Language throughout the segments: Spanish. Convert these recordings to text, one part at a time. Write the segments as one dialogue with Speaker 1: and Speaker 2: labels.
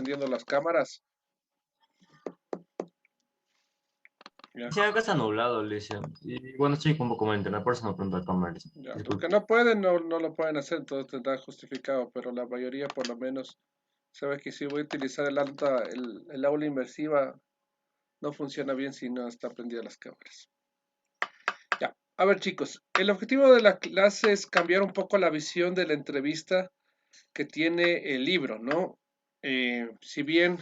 Speaker 1: Prendiendo las cámaras. Ya,
Speaker 2: Sí, acá está nublado, Alicia. Y bueno, estoy como como en internet, por eso no prendo la cámara,
Speaker 1: ya. Los que
Speaker 2: disculpe.
Speaker 1: no pueden no lo pueden hacer, entonces tendrán justificado, pero la mayoría por lo menos sabe que si voy a utilizar el aula inmersiva, no funciona bien si no está prendida las cámaras. Ya. A ver, chicos, el objetivo de la clase es cambiar un poco la visión de la entrevista que tiene el libro, ¿no? Si bien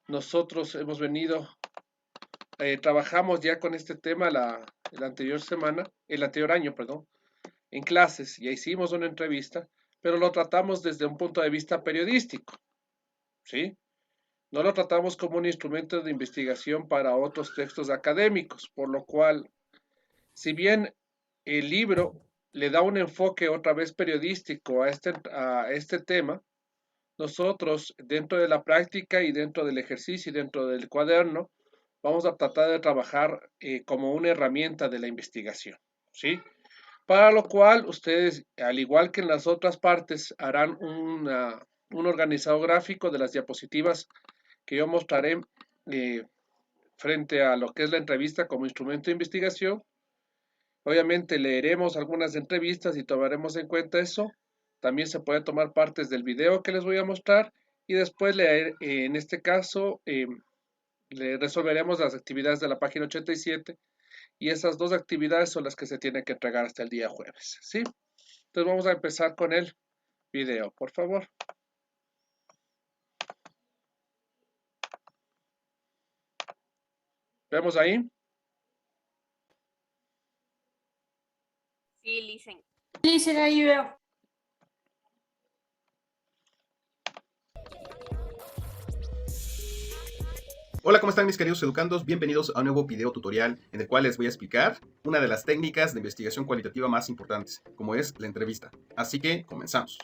Speaker 1: nosotros hemos venido, trabajamos ya con este tema la anterior semana, el anterior año, perdón, en clases, ya hicimos una entrevista, pero lo tratamos desde un punto de vista periodístico, ¿sí? No lo tratamos como un instrumento de investigación para otros textos académicos, por lo cual, si bien el libro le da un enfoque otra vez periodístico a este tema, nosotros dentro de la práctica y dentro del ejercicio y dentro del cuaderno, vamos a tratar de trabajar como una herramienta de la investigación, ¿sí? Para lo cual ustedes, al igual que en las otras partes, harán un organizado gráfico de las diapositivas que yo mostraré eh, frente a lo que es la entrevista como instrumento de investigación. Obviamente leeremos algunas entrevistas y tomaremos en cuenta eso. También se puede tomar partes del video que les voy a mostrar y después leer, en este caso, le resolveremos las actividades de la página 87 y esas dos actividades son las que se tienen que entregar hasta el día jueves, ¿sí? Entonces vamos a empezar con el video, por favor. ¿Vemos ahí?
Speaker 3: Sí, listen.
Speaker 4: Listen, ahí veo.
Speaker 5: Hola, ¿cómo están mis queridos educandos? Bienvenidos a un nuevo video tutorial en el cual les voy a explicar una de las técnicas de investigación cualitativa más importantes, como es la entrevista. Así que comenzamos.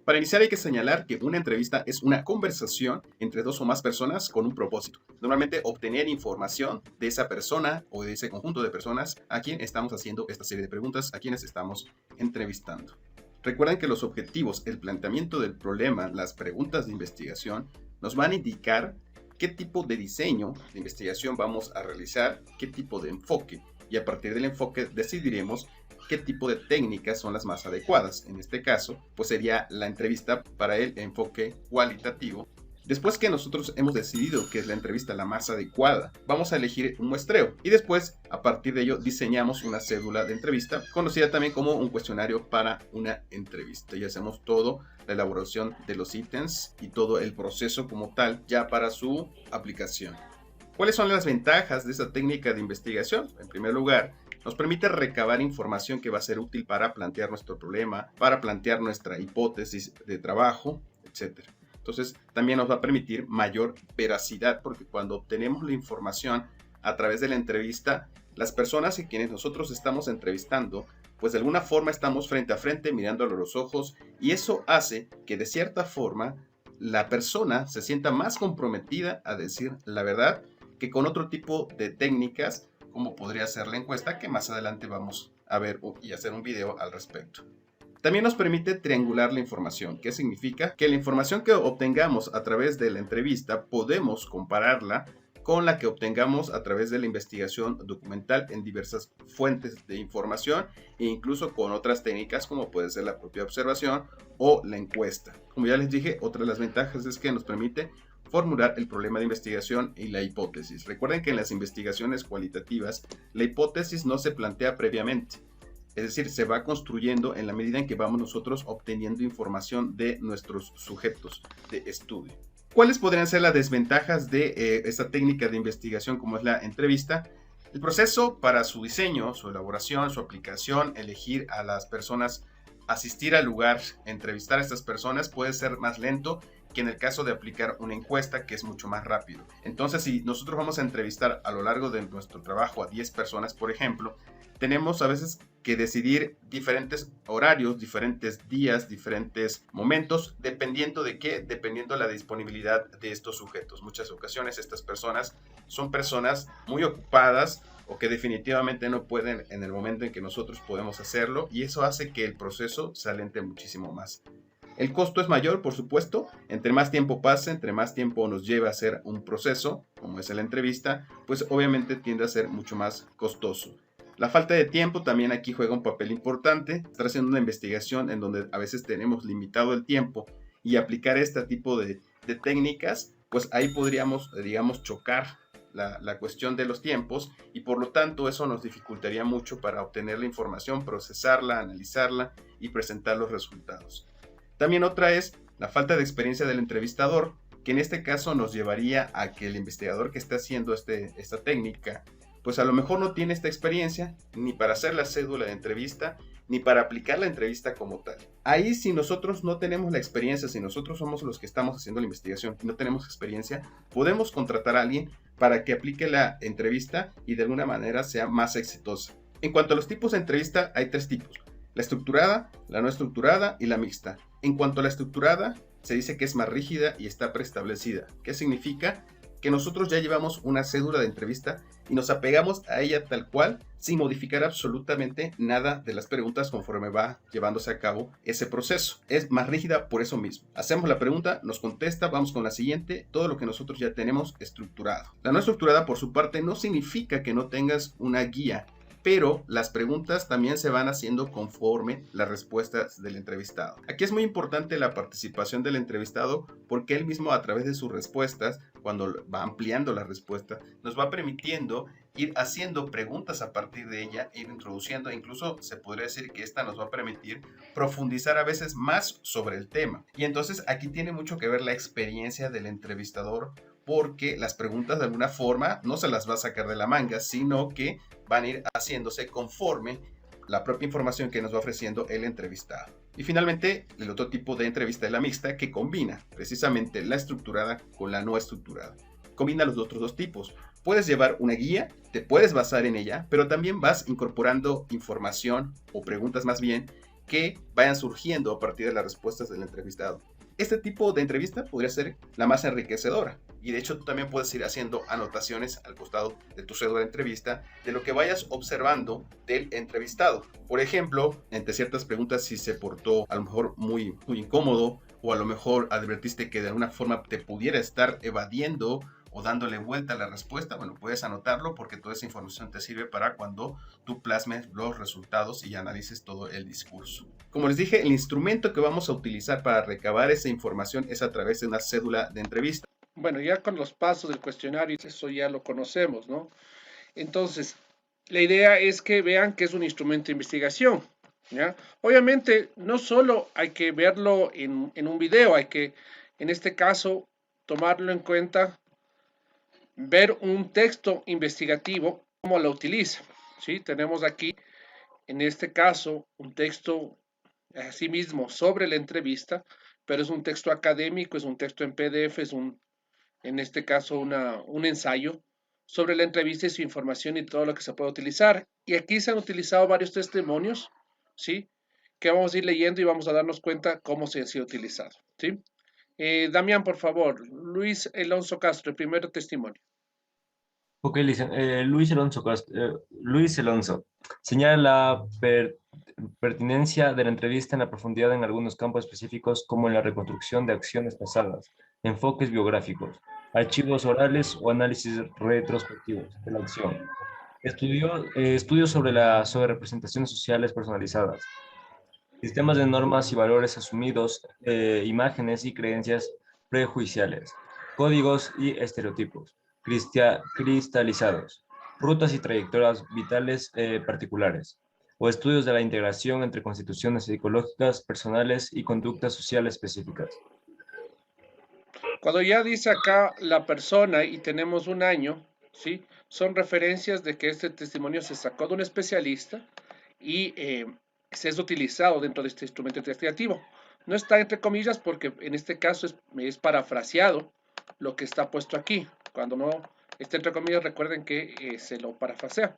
Speaker 5: Para iniciar hay que señalar que una entrevista es una conversación entre dos o más personas con un propósito. Normalmente obtener información de esa persona o de ese conjunto de personas a quien estamos haciendo esta serie de preguntas, a quienes estamos entrevistando. Recuerden que los objetivos, el planteamiento del problema, las preguntas de investigación nos van a indicar qué tipo de diseño de investigación vamos a realizar, qué tipo de enfoque, y a partir del enfoque decidiremos qué tipo de técnicas son las más adecuadas. En este caso, pues sería la entrevista para el enfoque cualitativo. Después que nosotros hemos decidido que es la entrevista la más adecuada, vamos a elegir un muestreo y después, a partir de ello, diseñamos una cédula de entrevista, conocida también como un cuestionario para una entrevista. Y hacemos todo, la elaboración de los ítems y todo el proceso como tal ya para su aplicación. ¿Cuáles son las ventajas de esta técnica de investigación? En primer lugar, nos permite recabar información que va a ser útil para plantear nuestro problema, para plantear nuestra hipótesis de trabajo, etc. Entonces, también nos va a permitir mayor veracidad, porque cuando obtenemos la información a través de la entrevista, las personas a quienes nosotros estamos entrevistando, pues de alguna forma estamos frente a frente mirándolo a los ojos, y eso hace que de cierta forma la persona se sienta más comprometida a decir la verdad que con otro tipo de técnicas, como podría ser la encuesta, que más adelante vamos a ver y hacer un video al respecto. También nos permite triangular la información. ¿Qué significa? Que la información que obtengamos a través de la entrevista podemos compararla con la que obtengamos a través de la investigación documental en diversas fuentes de información e incluso con otras técnicas como puede ser la propia observación o la encuesta. Como ya les dije, otra de las ventajas es que nos permite formular el problema de investigación y la hipótesis. Recuerden que en las investigaciones cualitativas la hipótesis no se plantea previamente. Es decir, se va construyendo en la medida en que vamos nosotros obteniendo información de nuestros sujetos de estudio. ¿Cuáles podrían ser las desventajas de esta técnica de investigación como es la entrevista? El proceso para su diseño, su elaboración, su aplicación, elegir a las personas, asistir al lugar, entrevistar a estas personas puede ser más lento que en el caso de aplicar una encuesta, que es mucho más rápido. Entonces, si nosotros vamos a entrevistar a lo largo de nuestro trabajo a 10 personas, por ejemplo, tenemos a veces que decidir diferentes horarios, diferentes días, diferentes momentos, dependiendo de qué, dependiendo de la disponibilidad de estos sujetos. Muchas ocasiones estas personas son personas muy ocupadas o que definitivamente no pueden en el momento en que nosotros podemos hacerlo, y eso hace que el proceso se alente muchísimo más. El costo es mayor, por supuesto, entre más tiempo pase, entre más tiempo nos lleve a hacer un proceso, como es la entrevista, pues obviamente tiende a ser mucho más costoso. La falta de tiempo también aquí juega un papel importante. Estar haciendo una investigación en donde a veces tenemos limitado el tiempo y aplicar este tipo de técnicas, pues ahí podríamos, digamos, chocar la cuestión de los tiempos y por lo tanto eso nos dificultaría mucho para obtener la información, procesarla, analizarla y presentar los resultados. También otra es la falta de experiencia del entrevistador, que en este caso nos llevaría a que el investigador que está haciendo esta técnica, pues a lo mejor no tiene esta experiencia ni para hacer la cédula de entrevista, ni para aplicar la entrevista como tal. Ahí si nosotros no tenemos la experiencia, si nosotros somos los que estamos haciendo la investigación y no tenemos experiencia, podemos contratar a alguien para que aplique la entrevista y de alguna manera sea más exitosa. En cuanto a los tipos de entrevista, hay 3 tipos: la estructurada, la no estructurada y la mixta. En cuanto a la estructurada, se dice que es más rígida y está preestablecida. ¿Qué significa? Que nosotros ya llevamos una cédula de entrevista y nos apegamos a ella tal cual, sin modificar absolutamente nada de las preguntas conforme va llevándose a cabo ese proceso. Es más rígida por eso mismo. Hacemos la pregunta, nos contesta, vamos con la siguiente, todo lo que nosotros ya tenemos estructurado. La no estructurada, por su parte, no significa que no tengas una guía, pero las preguntas también se van haciendo conforme las respuestas del entrevistado. Aquí es muy importante la participación del entrevistado porque él mismo a través de sus respuestas, cuando va ampliando la respuesta, nos va permitiendo ir haciendo preguntas a partir de ella, ir introduciendo, incluso se podría decir que esta nos va a permitir profundizar a veces más sobre el tema. Y entonces aquí tiene mucho que ver la experiencia del entrevistador, porque las preguntas de alguna forma no se las va a sacar de la manga, sino que van a ir haciéndose conforme la propia información que nos va ofreciendo el entrevistado. Y finalmente, el otro tipo de entrevista es la mixta, que combina precisamente la estructurada con la no estructurada. Combina los otros 2 tipos. Puedes llevar una guía, te puedes basar en ella, pero también vas incorporando información o preguntas más bien que vayan surgiendo a partir de las respuestas del entrevistado. Este tipo de entrevista podría ser la más enriquecedora y de hecho tú también puedes ir haciendo anotaciones al costado de tu cédula de entrevista de lo que vayas observando del entrevistado. Por ejemplo, entre ciertas preguntas, si se portó a lo mejor muy incómodo o a lo mejor advertiste que de alguna forma te pudiera estar evadiendo o dándole vuelta a la respuesta, bueno, puedes anotarlo porque toda esa información te sirve para cuando tú plasmes los resultados y analices todo el discurso. Como les dije, el instrumento que vamos a utilizar para recabar esa información es a través de una cédula de entrevista.
Speaker 1: Bueno, ya con los pasos del cuestionario, eso ya lo conocemos, ¿no? Entonces, la idea es que vean que es un instrumento de investigación, ¿ya? Obviamente, no solo hay que verlo en un video, hay que, en este caso, tomarlo en cuenta, ver un texto investigativo, cómo lo utiliza, ¿sí? Tenemos aquí, en este caso, un texto asimismo sobre la entrevista, pero es un texto académico, es un texto en PDF, en este caso un ensayo sobre la entrevista y su información y todo lo que se puede utilizar. Y aquí se han utilizado varios testimonios, ¿sí? Que vamos a ir leyendo y vamos a darnos cuenta cómo se ha sido utilizado, ¿sí? Damián, por favor, Luis Alonso Castro, el primer testimonio.
Speaker 2: Ok, Luis Alonso señala la pertinencia de la entrevista en la profundidad en algunos campos específicos como en la reconstrucción de acciones pasadas, enfoques biográficos, archivos orales o análisis retrospectivos de la acción. Estudios sobre representaciones sociales personalizadas, sistemas de normas y valores asumidos, imágenes y creencias prejuiciales, códigos y estereotipos cristalizados, rutas y trayectorias vitales particulares, o estudios de la integración entre constituciones psicológicas, personales y conductas sociales específicas.
Speaker 1: Cuando ya dice acá la persona y tenemos un año, ¿sí? Son referencias de que este testimonio se sacó de un especialista y se es utilizado dentro de este instrumento investigativo. No está entre comillas porque en este caso es parafraseado lo que está puesto aquí. Cuando no está entre comillas, recuerden que se lo parafrasea.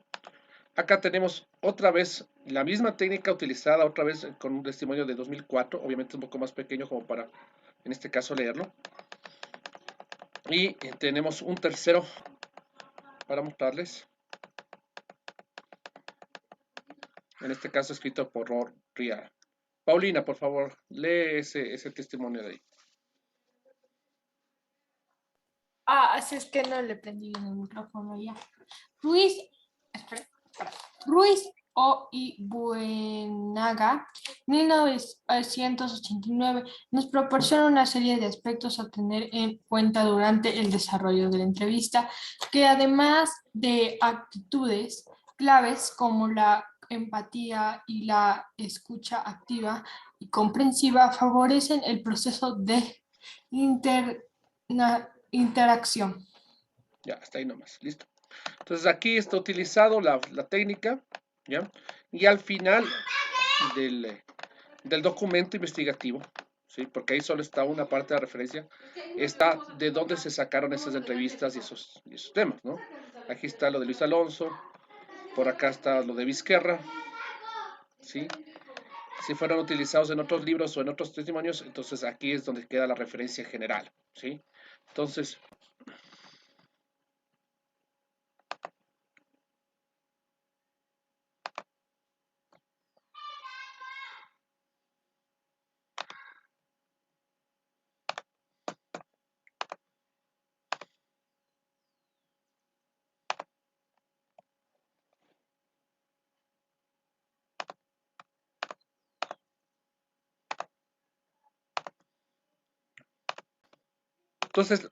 Speaker 1: Acá tenemos otra vez la misma técnica utilizada otra vez con un testimonio de 2004, obviamente un poco más pequeño como para, en este caso, leerlo. Y tenemos un tercero para mostrarles. En este caso escrito por Rod Riara. Paulina, por favor, lee ese testimonio de ahí.
Speaker 3: Así es que no le prendí bien el micrófono ya. Ruiz, espera. Ruiz O. y Buenaga, 1989, nos proporciona una serie de aspectos a tener en cuenta durante el desarrollo de la entrevista, que además de actitudes claves como la empatía y la escucha activa y comprensiva, favorecen el proceso de interacción.
Speaker 1: Ya, hasta ahí nomás, listo. Entonces aquí está utilizado la técnica, ¿ya? Y al final del documento investigativo, ¿sí? Porque ahí solo está una parte de la referencia, está de dónde se sacaron esas entrevistas y esos temas, ¿no? Aquí está lo de Luis Alonso, por acá está lo de Vizquerra, ¿sí? Si fueron utilizados en otros libros o en otros testimonios, entonces aquí es donde queda la referencia general, ¿sí? Entonces,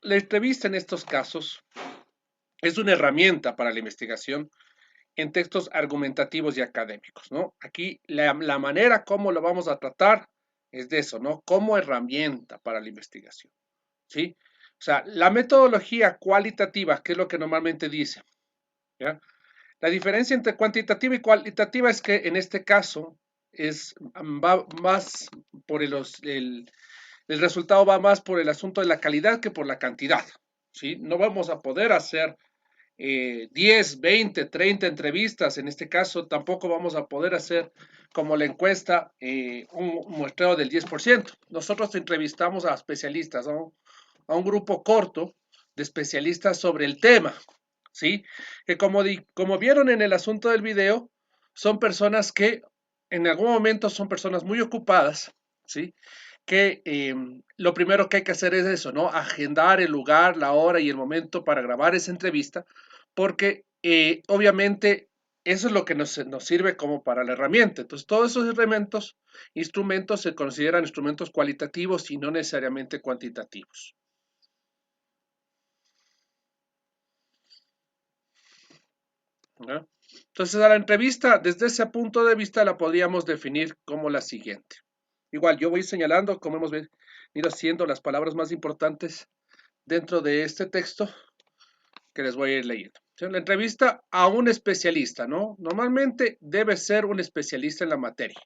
Speaker 1: la entrevista en estos casos es una herramienta para la investigación en textos argumentativos y académicos, ¿no? Aquí la manera como lo vamos a tratar es de eso, ¿no? Como herramienta para la investigación, ¿sí? O sea, la metodología cualitativa, que es lo que normalmente dice, ¿ya? La diferencia entre cuantitativa y cualitativa es que en este caso va más por el resultado va más por el asunto de la calidad que por la cantidad, ¿sí? No vamos a poder hacer 10, 20, 30 entrevistas. En este caso, tampoco vamos a poder hacer como la encuesta un muestreo del 10%. Nosotros entrevistamos a especialistas, a un grupo corto de especialistas sobre el tema, ¿sí? Que como vieron en el asunto del video, son personas que en algún momento son personas muy ocupadas, ¿sí? Que lo primero que hay que hacer es eso, ¿no? Agendar el lugar, la hora y el momento para grabar esa entrevista, porque obviamente eso es lo que nos sirve como para la herramienta. Entonces, todos esos instrumentos se consideran instrumentos cualitativos y no necesariamente cuantitativos. ¿No? Entonces, a la entrevista, desde ese punto de vista, la podríamos definir como la siguiente. Igual, yo voy señalando, como hemos ido haciendo, las palabras más importantes dentro de este texto que les voy a ir leyendo. La entrevista a un especialista, ¿no? Normalmente debe ser un especialista en la materia,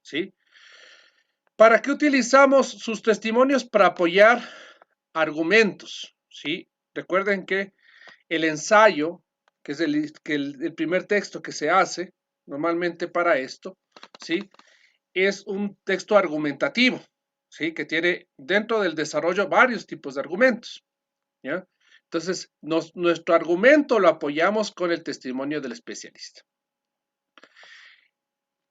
Speaker 1: ¿sí? ¿Para qué utilizamos sus testimonios? Para apoyar argumentos, ¿sí? Recuerden que el ensayo, que es el primer texto que se hace normalmente para esto, ¿sí? Es un texto argumentativo, ¿sí? Que tiene dentro del desarrollo varios tipos de argumentos, ¿ya? Entonces, nuestro argumento lo apoyamos con el testimonio del especialista.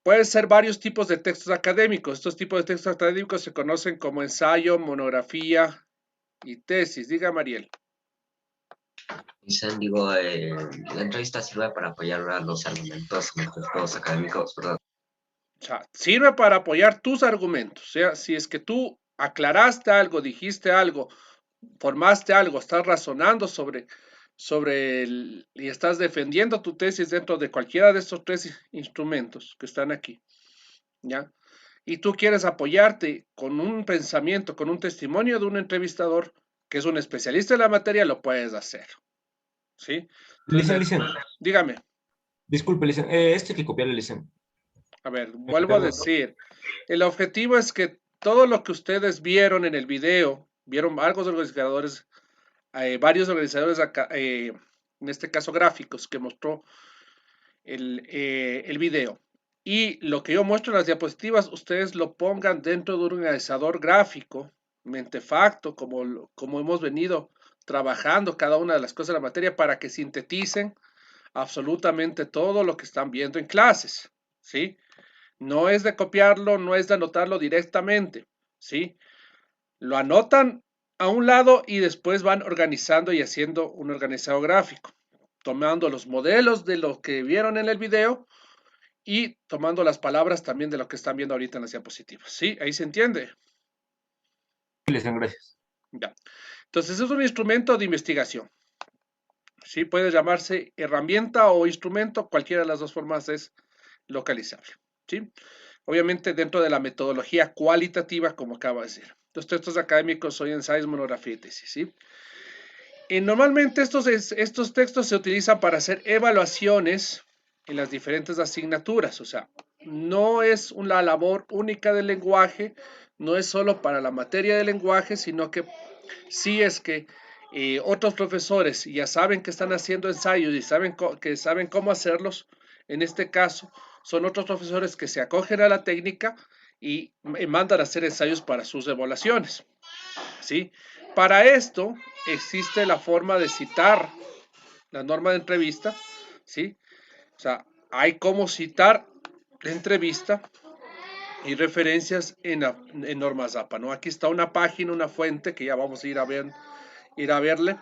Speaker 1: Pueden ser varios tipos de textos académicos. Estos tipos de textos académicos se conocen como ensayo, monografía y tesis. Diga, Mariel.
Speaker 4: Dicen, digo, la entrevista sirve para apoyar a los argumentos métodos académicos, ¿verdad?
Speaker 1: O sea, sirve para apoyar tus argumentos. O sea, si es que tú aclaraste algo, dijiste algo, formaste algo, estás razonando y estás defendiendo tu tesis dentro de cualquiera de estos tres instrumentos que están aquí, ¿ya? Y tú quieres apoyarte con un pensamiento, con un testimonio de un entrevistador que es un especialista en la materia, lo puedes hacer, ¿sí? Entonces, dígame.
Speaker 2: Disculpe, licen. Esto hay que copiarle, licen.
Speaker 1: A ver, vuelvo a decir, el objetivo es que todo lo que ustedes vieron en el video, vieron varios organizadores en este caso gráficos, que mostró el video. Y lo que yo muestro en las diapositivas, ustedes lo pongan dentro de un organizador gráfico, Mentefacto, como hemos venido trabajando cada una de las cosas de la materia para que sinteticen absolutamente todo lo que están viendo en clases, ¿sí? No es de copiarlo, no es de anotarlo directamente, ¿sí? Lo anotan a un lado y después van organizando y haciendo un organizado gráfico, tomando los modelos de lo que vieron en el video y tomando las palabras también de lo que están viendo ahorita en las diapositivas. ¿Sí? Ahí se entiende.
Speaker 2: Gracias.
Speaker 1: Ya. Entonces es un instrumento de investigación. Sí, puede llamarse herramienta o instrumento, cualquiera de las dos formas es localizable. ¿Sí? Obviamente dentro de la metodología cualitativa, como acaba de decir. Los textos académicos son ensayos, monografía y tesis. ¿Sí? Y normalmente estos textos se utilizan para hacer evaluaciones en las diferentes asignaturas. O sea, no es una labor única del lenguaje, no es solo para la materia de lenguaje, sino que sí es que otros profesores ya saben que están haciendo ensayos y saben cómo hacerlos. En este caso, son otros profesores que se acogen a la técnica y mandan a hacer ensayos para sus evaluaciones. ¿Sí? Para esto existe la forma de citar la norma de entrevista. ¿Sí? O sea, hay cómo citar la entrevista y referencias en normas APA, ¿no? Aquí está una página, una fuente que ya vamos a ir a verle,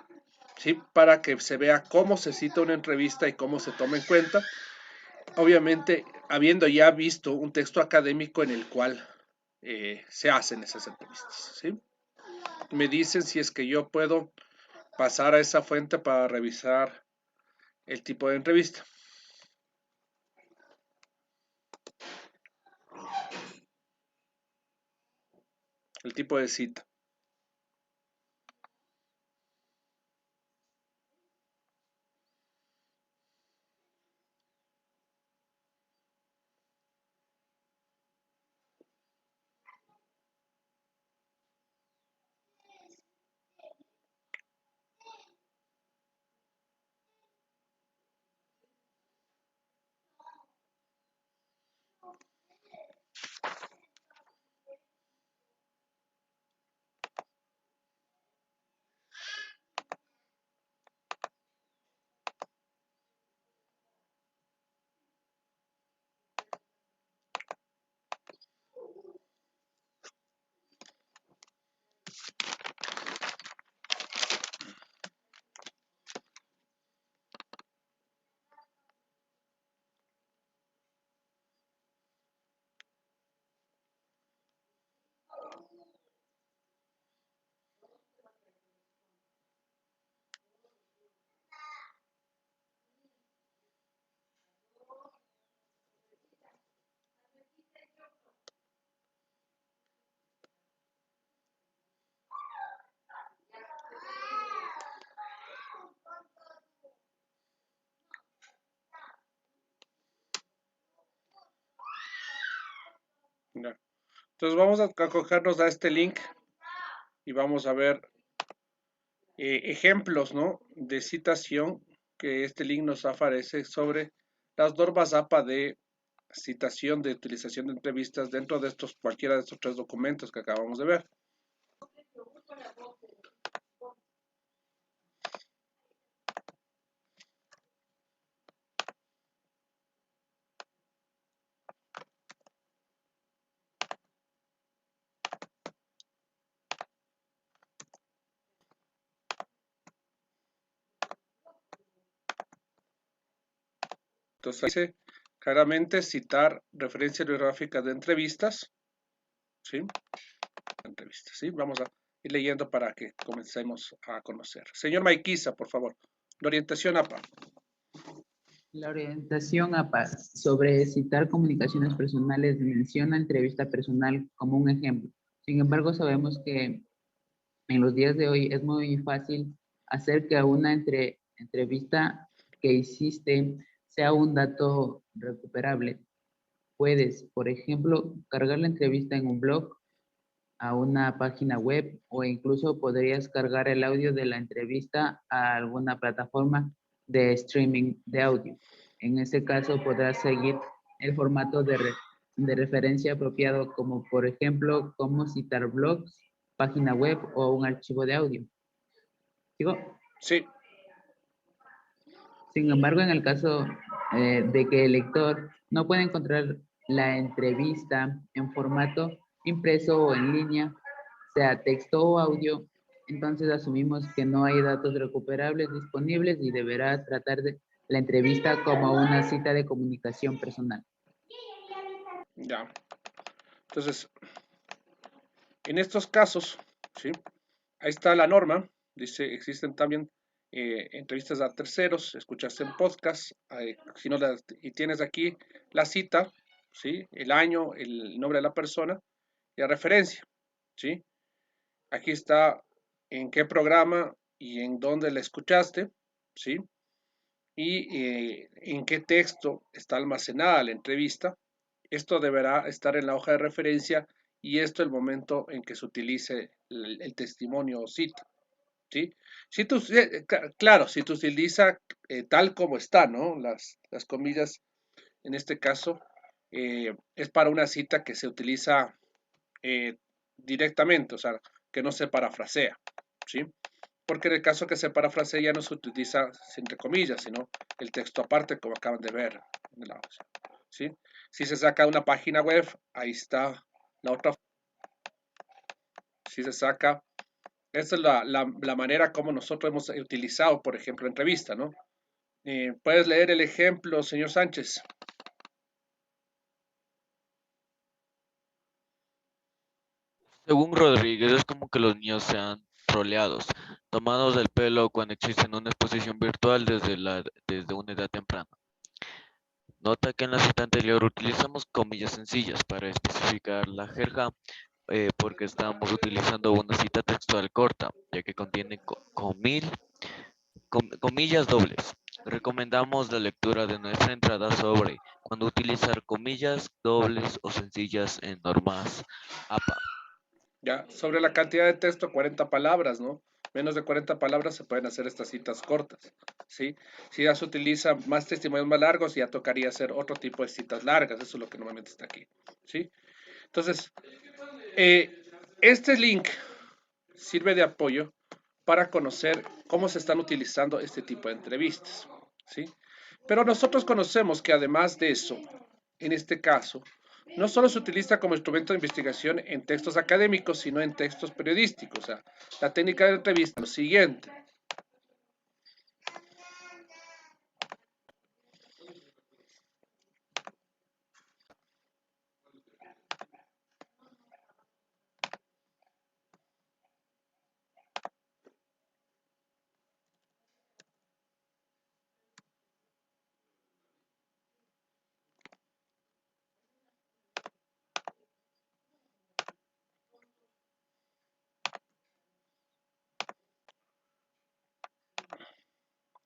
Speaker 1: ¿sí? Para que se vea cómo se cita una entrevista y cómo se toma en cuenta. Obviamente, habiendo ya visto un texto académico en el cual se hacen esas entrevistas, ¿sí? Me dicen si es que yo puedo pasar a esa fuente para revisar el tipo de entrevista. El tipo de cita. Ya. Entonces vamos a acogernos a este link y vamos a ver ejemplos, ¿no? De citación que este link nos aparece sobre las normas APA de citación de utilización de entrevistas dentro de cualquiera de estos tres documentos que acabamos de ver. Entonces dice claramente citar referencia bibliográfica de entrevistas, ¿sí? Entrevistas, ¿sí? Vamos a ir leyendo para que comencemos a conocer. Señor Maiquiza, por favor. La orientación APA.
Speaker 6: La orientación APA sobre citar comunicaciones personales menciona entrevista personal como un ejemplo. Sin embargo, sabemos que en los días de hoy es muy fácil hacer que una entrevista que hiciste sea un dato recuperable. Puedes, por ejemplo, cargar la entrevista en un blog, a una página web, o incluso podrías cargar el audio de la entrevista a alguna plataforma de streaming de audio. En ese caso podrás seguir el formato de referencia apropiado, como por ejemplo cómo citar blogs, página web o un archivo de audio. ¿Sigo?
Speaker 1: Sí.
Speaker 6: Sin embargo, en el caso de que el lector no pueda encontrar la entrevista en formato impreso o en línea, sea texto o audio, entonces asumimos que no hay datos recuperables disponibles y deberá tratar de la entrevista como una cita de comunicación personal.
Speaker 1: Ya. Entonces, en estos casos, ¿sí? Ahí está la norma. Dice, existen también entrevistas a terceros, escuchas en podcast, si no y tienes aquí la cita, ¿sí? El año, el nombre de la persona y la referencia, ¿sí? Aquí está en qué programa y en dónde la escuchaste, ¿sí? Y en qué texto está almacenada la entrevista. Esto deberá estar en la hoja de referencia y esto el momento en que se utilice el testimonio o cita, ¿sí? Si tú, claro, si tú utiliza tal como está, ¿no? Las comillas, en este caso, es para una cita que se utiliza eh, directamente, o sea, que no se parafrasea, ¿sí? Porque en el caso que se parafrasea ya no se utiliza entre comillas, sino el texto aparte, como acaban de ver en el audio, ¿sí? Si se saca una página web, ahí está la otra. Si se saca, esa es la manera como nosotros hemos utilizado, por ejemplo, entrevista, ¿no? ¿Puedes leer el ejemplo, señor Sánchez?
Speaker 7: Según Rodríguez, es como que los niños sean troleados, tomados del pelo cuando existen una exposición virtual desde una edad temprana. Nota que en la cita anterior utilizamos comillas sencillas para especificar la jerga, porque estamos utilizando una cita textual corta, ya que contiene comillas dobles. Recomendamos la lectura de nuestra entrada sobre cuando utilizar comillas dobles o sencillas en normas APA.
Speaker 1: Ya, sobre la cantidad de texto, 40 palabras, ¿no? Menos de 40 palabras se pueden hacer estas citas cortas, ¿sí? Si ya se utilizan más testimonios más largos, ya tocaría hacer otro tipo de citas largas, eso es lo que normalmente está aquí, ¿sí? Entonces, este link sirve de apoyo para conocer cómo se están utilizando este tipo de entrevistas, ¿sí? Pero nosotros conocemos que además de eso, en este caso, no solo se utiliza como instrumento de investigación en textos académicos, sino en textos periodísticos. O sea, la técnica de la entrevista es lo siguiente.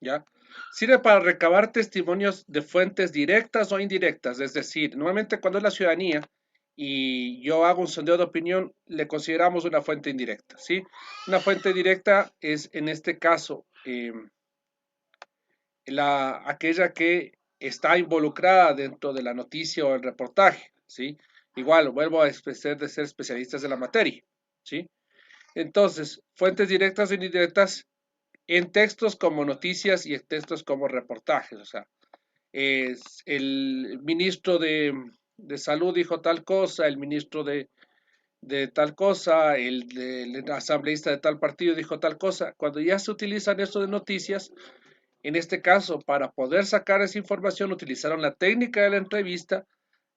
Speaker 1: ¿Ya? Sirve para recabar testimonios de fuentes directas o indirectas, es decir, normalmente cuando es la ciudadanía y yo hago un sondeo de opinión, le consideramos una fuente indirecta, ¿sí? Una fuente directa es, en este caso, aquella que está involucrada dentro de la noticia o el reportaje, ¿sí? Igual, vuelvo a ser de ser especialistas de la materia, ¿sí? Entonces, fuentes directas o indirectas en textos como noticias y en textos como reportajes. O sea, es el ministro de Salud dijo tal cosa, el ministro de tal cosa, el asambleísta de tal partido dijo tal cosa. Cuando ya se utilizan esto de noticias, en este caso, para poder sacar esa información, utilizaron la técnica de la entrevista.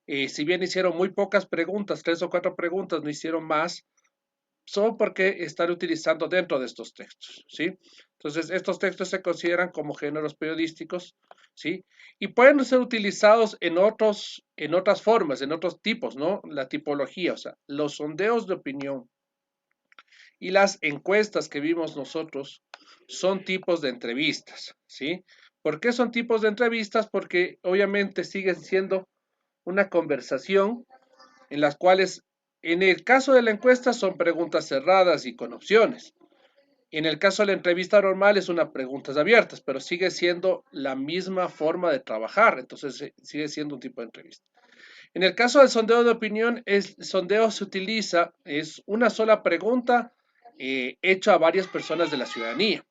Speaker 1: Si bien hicieron muy pocas preguntas, 3 o 4 preguntas, no hicieron más, son porque están utilizando dentro de estos textos, ¿sí? Entonces, estos textos se consideran como géneros periodísticos, ¿sí? Y pueden ser utilizados en otras formas, en otros tipos, ¿no? La tipología, o sea, los sondeos de opinión y las encuestas que vimos nosotros son tipos de entrevistas, ¿sí? ¿Por qué son tipos de entrevistas? Porque obviamente siguen siendo una conversación en las cuales, en el caso de la encuesta, son preguntas cerradas y con opciones. En el caso de la entrevista normal es una preguntas abiertas, pero sigue siendo la misma forma de trabajar, entonces sigue siendo un tipo de entrevista. En el caso del sondeo de opinión, el sondeo se utiliza, es una sola pregunta hecha a varias personas de la ciudadanía,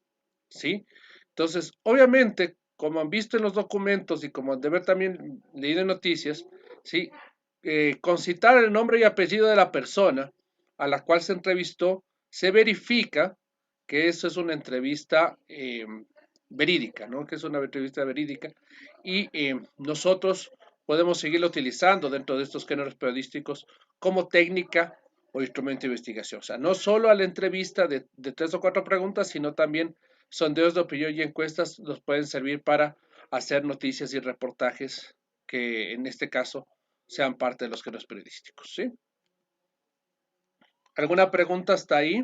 Speaker 1: ¿sí? Entonces, obviamente, como han visto en los documentos y como han de ver también leído en noticias, ¿sí? con citar el nombre y apellido de la persona a la cual se entrevistó, se verifica que eso es una entrevista verídica, ¿no? Que es una entrevista verídica y nosotros podemos seguirlo utilizando dentro de estos géneros periodísticos como técnica o instrumento de investigación. O sea, no solo a la entrevista de 3 o 4 preguntas, sino también sondeos de opinión y encuestas nos pueden servir para hacer noticias y reportajes que en este caso sean parte de los géneros periodísticos, ¿sí? ¿Alguna pregunta hasta ahí?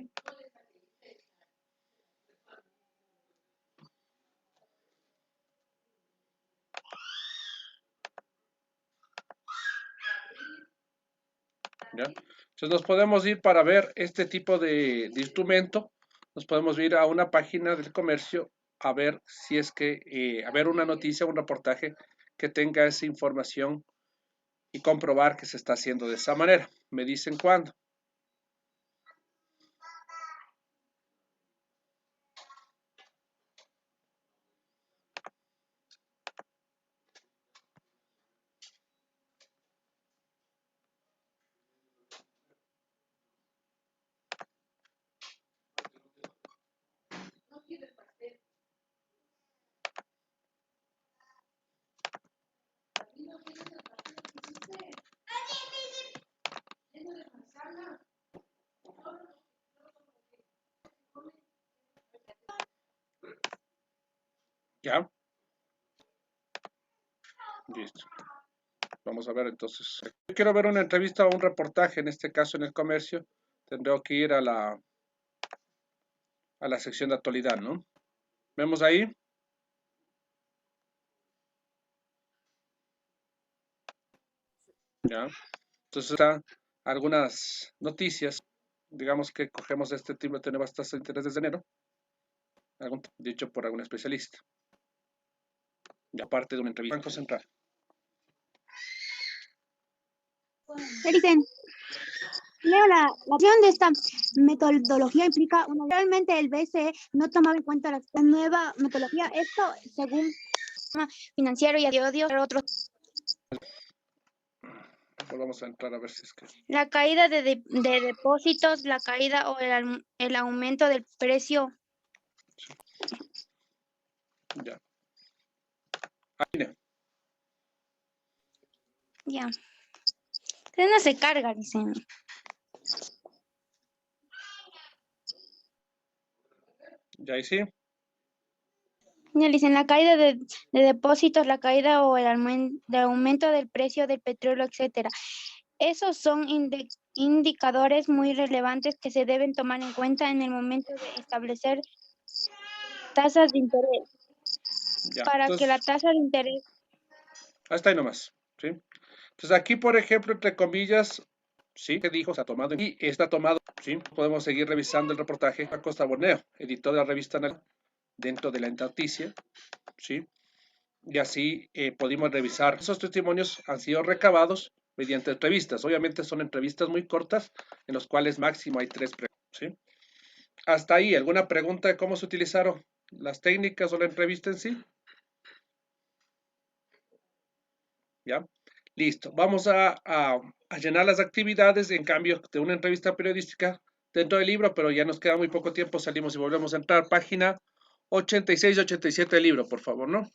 Speaker 1: ¿Ya? Entonces nos podemos ir para ver este tipo de instrumento, nos podemos ir a una página del comercio a ver si es que, a ver una noticia, un reportaje que tenga esa información y comprobar que se está haciendo de esa manera. Me dicen cuándo. ¿Ya? Listo. Vamos a ver entonces. Yo quiero ver una entrevista o un reportaje, en este caso en el comercio. Tendré que ir a la sección de actualidad, ¿no? ¿Vemos ahí? ¿Ya? Entonces están algunas noticias. Digamos que cogemos este tipo, tenemos tasas de interés desde enero. Dicho por algún especialista. Y aparte de una entrevista. Banco Central.
Speaker 8: Dicen, leo la acción de esta metodología implica realmente el BCE no tomaba en cuenta la nueva metodología, esto según financiero y de odio otros.
Speaker 1: Pues vamos a entrar a ver si es que...
Speaker 8: La caída de depósitos, la caída o el aumento del precio.
Speaker 1: Ya. Ahí,
Speaker 8: Ya. Entonces no se carga, dicen.
Speaker 1: ya ahí sí.
Speaker 8: Ya dicen la caída de depósitos, la caída o el aumento del precio del petróleo, etcétera. Esos son indicadores muy relevantes que se deben tomar en cuenta en el momento de establecer tasas de interés.
Speaker 1: Ya.
Speaker 8: Para
Speaker 1: Entonces,
Speaker 8: que la tasa de interés...
Speaker 1: hasta ahí nomás. ¿Sí? Entonces aquí, por ejemplo, entre comillas, sí, que dijo, se ha tomado y está tomado, sí, podemos seguir revisando el reportaje. Acosta Borneo, editor de la revista Anal, dentro de la noticia, sí, y así pudimos revisar. Esos testimonios han sido recabados mediante entrevistas. Obviamente son entrevistas muy cortas, en los cuales máximo hay 3 preguntas, ¿sí? Hasta ahí, ¿alguna pregunta de cómo se utilizaron las técnicas o la entrevista en sí? ¿Ya? Listo. Vamos a llenar las actividades en cambio de una entrevista periodística dentro del libro, pero ya nos queda muy poco tiempo. Salimos y volvemos a entrar. Página 86 y 87 del libro, por favor, ¿no?